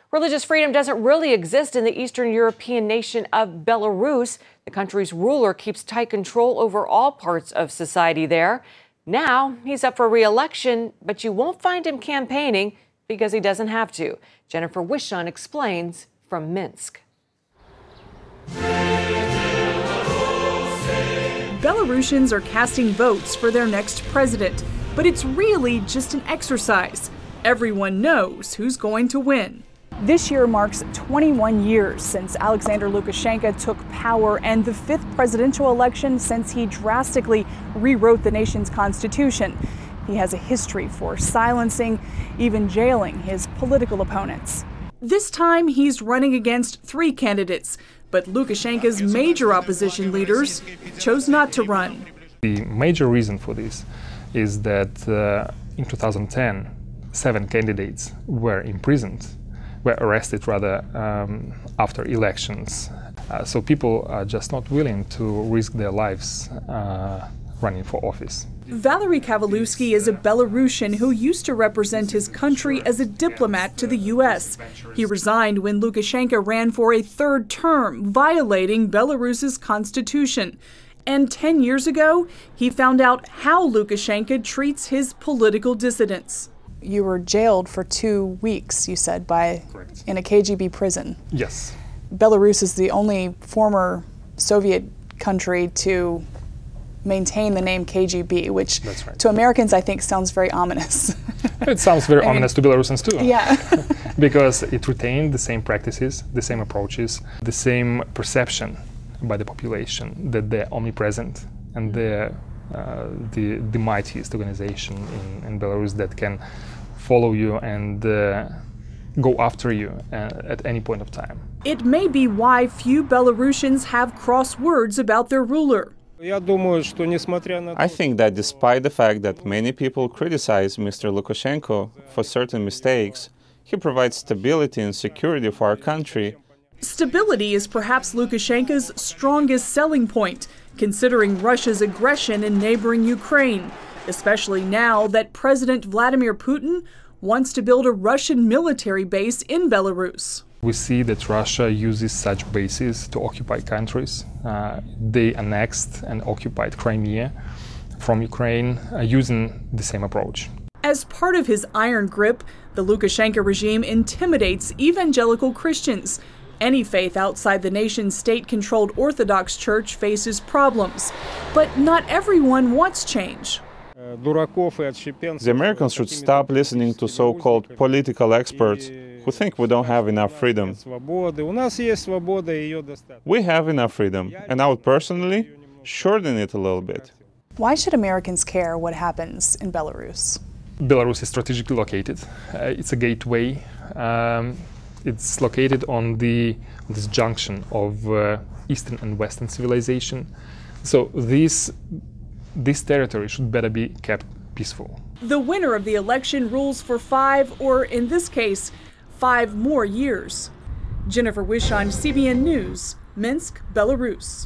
Religious freedom doesn't really exist in the Eastern European nation of Belarus. The country's ruler keeps tight control over all parts of society there. Now he's up for re-election, but you won't find him campaigning because he doesn't have to. Jennifer Wishon explains from Minsk. Belarusians are casting votes for their next president, but it's really just an exercise. Everyone knows who's going to win. This year marks 21 years since Alexander Lukashenko took power and the fifth presidential election since he drastically rewrote the nation's constitution. He has a history for silencing, even jailing his political opponents. This time he's running against three candidates, but Lukashenko's major opposition leaders chose not to run. The major reason for this is that in 2010, 7 candidates were arrested after elections. So people are just not willing to risk their lives running for office. Valery Kavalewski is a Belarusian who used to represent his country as a diplomat to the U.S. He resigned when Lukashenko ran for a third term, violating Belarus's constitution. And 10 years ago, he found out how Lukashenko treats his political dissidents. You were jailed for 2 weeks, you said, in a KGB prison. Yes. Belarus is the only former Soviet country to maintain the name KGB, which to Americans I think sounds very ominous. It sounds very ominous to Belarusians too. Yeah. Because it retained the same practices, the same approaches, the same perception by the population that they're omnipresent and they're the mightiest organization in Belarus that can follow you and go after you at any point of time. It may be why few Belarusians have cross words about their ruler. I think that despite the fact that many people criticize Mr. Lukashenko for certain mistakes, he provides stability and security for our country. Stability is perhaps Lukashenko's strongest selling point, considering Russia's aggression in neighboring Ukraine, especially now that President Vladimir Putin wants to build a Russian military base in Belarus. We see that Russia uses such bases to occupy countries. They annexed and occupied Crimea from Ukraine using the same approach. As part of his iron grip, the Lukashenko regime intimidates evangelical Christians. Any faith outside the nation's state-controlled Orthodox Church faces problems. But not everyone wants change. The Americans should stop listening to so-called political experts who think we don't have enough freedom. We have enough freedom, and I would personally shorten it a little bit. Why should Americans care what happens in Belarus? Belarus is strategically located. It's a gateway. It's located on this junction of Eastern and Western civilization. So this territory should better be kept peaceful. The winner of the election rules for 5, or in this case, 5 more years. Jennifer Wishon, CBN News, Minsk, Belarus.